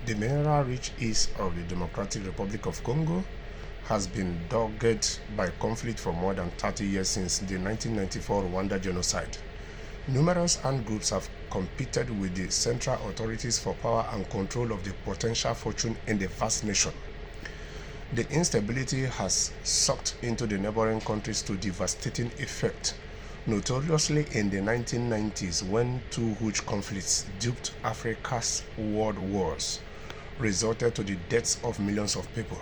The mineral-rich east of the Democratic Republic of Congo has been dogged by conflict for more than 30 years since the 1994 Rwanda genocide. Numerous armed groups have competed with the central authorities for power and control of the potential fortune in the vast nation. The instability has sucked into the neighboring countries to devastating effect, notoriously in the 1990s when two huge conflicts duped Africa's world wars resulted to the deaths of millions of people.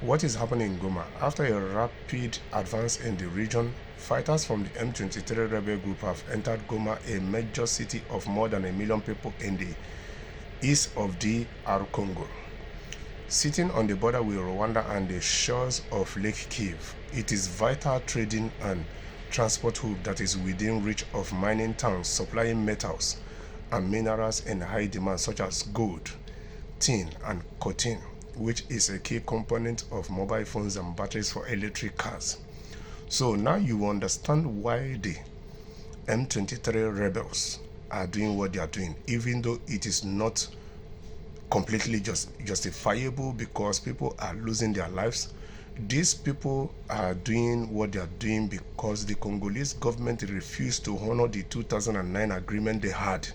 What is happening in Goma? After a rapid advance in the region, fighters from the M23 rebel group have entered Goma, a major city of more than 1 million people in the east of DR Congo. Sitting on the border with Rwanda and the shores of Lake Kivu, it is vital trading and transport hub that is within reach of mining towns supplying metals and minerals in high demand such as gold, tin, and cotton, which is a key component of mobile phones and batteries for electric cars. So now you understand why the M23 rebels are doing what they are doing, even though it is not completely justifiable because people are losing their lives. These people are doing what they are doing because the Congolese government refused to honor the 2009 agreement they had,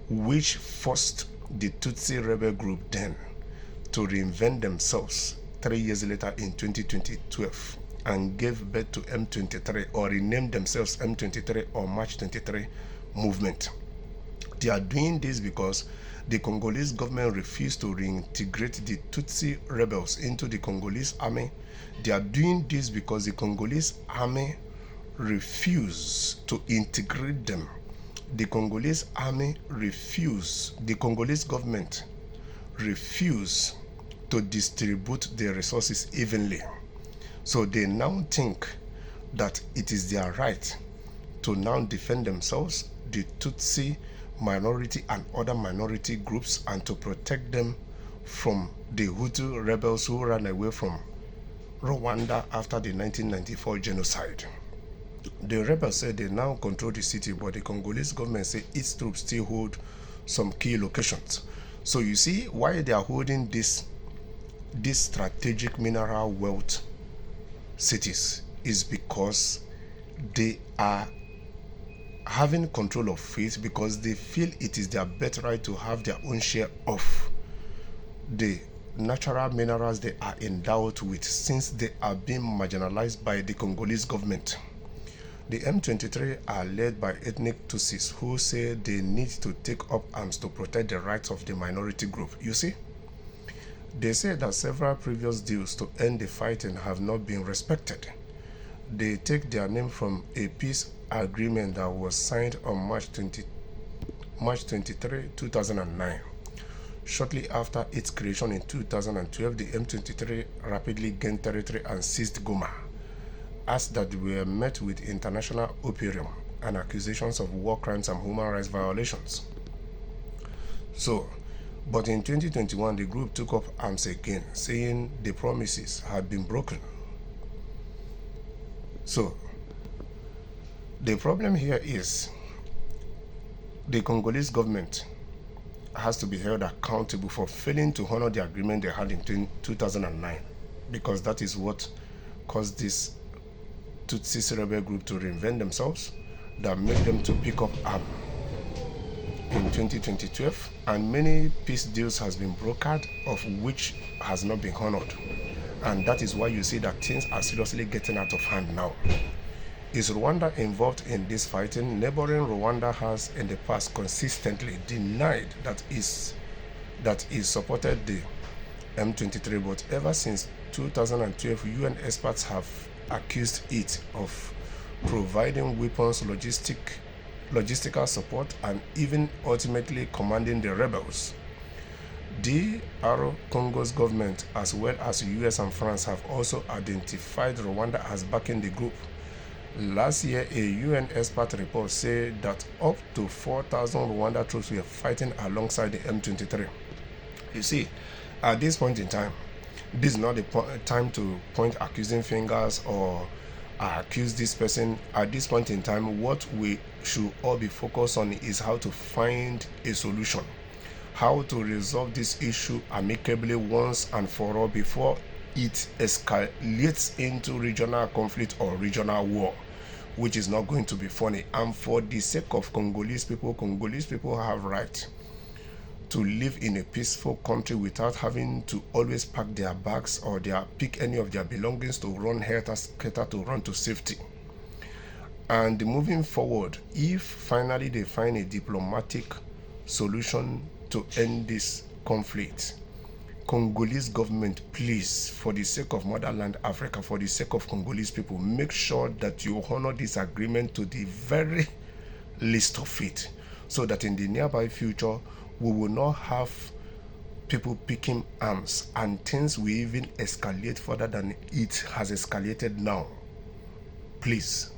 which forced the Tutsi rebel group then to reinvent themselves 3 years later in 2012 and gave birth to M23, or renamed themselves M23 or March 23 movement. They are doing this because the Congolese government refused to reintegrate the Tutsi rebels into the Congolese army. They are doing this because the Congolese army refused to integrate them. The Congolese government refused to distribute their resources evenly. So they now think that it is their right to now defend themselves, the Tutsi minority and other minority groups, and to protect them from the Hutu rebels who ran away from Rwanda after the 1994 genocide. The rebels say they now control the city, but the Congolese government say its troops still hold some key locations. So you see why they are holding this strategic mineral wealth cities is because they are having control of it, because they feel it is their birthright to have their own share of the natural minerals they are endowed with, since they are being marginalized by the Congolese government. The M23 are led by ethnic Tutsis who say they need to take up arms to protect the rights of the minority group. You see, they say that several previous deals to end the fighting have not been respected. They take their name from a peace agreement that was signed on March 23, 2009. Shortly after its creation in 2012, the M23 rapidly gained territory and seized Goma, as that were met with international opprobrium and accusations of war crimes and human rights violations. But in 2021, the group took up arms again, saying the promises had been broken. So the problem here is the Congolese government has to be held accountable for failing to honor the agreement they had in 2009, because that is what caused this Tutsi rebel group to reinvent themselves, that made them to pick up arms in 2012, and many peace deals has been brokered, of which has not been honored. And that is why you see that things are seriously getting out of hand now. Is Rwanda involved in this fighting? Neighboring Rwanda has in the past consistently denied that it supported the M23, but ever since 2012, UN experts have accused it of providing weapons, logistical support, and even ultimately commanding the rebels. DR Congo's government, as well as US and France, have also identified Rwanda as backing the group. Last year, a UN expert report said that up to 4,000 Rwanda troops were fighting alongside the M23. You see, at this point in time, this is not the time to point accusing fingers or accuse this person. At this point in time, what we should all be focused on is how to find a solution, how to resolve this issue amicably once and for all before it escalates into regional conflict or regional war, which is not going to be funny. And for the sake of Congolese people have right to live in a peaceful country without having to always pack their bags or pick any of their belongings to run helter-skelter to run to safety. And moving forward, if finally they find a diplomatic solution to end this conflict, Congolese government, please, for the sake of motherland Africa, for the sake of Congolese people, make sure that you honor this agreement to the very least of it, so that in the nearby future we will not have people picking arms and things will even escalate further than it has escalated now. Please.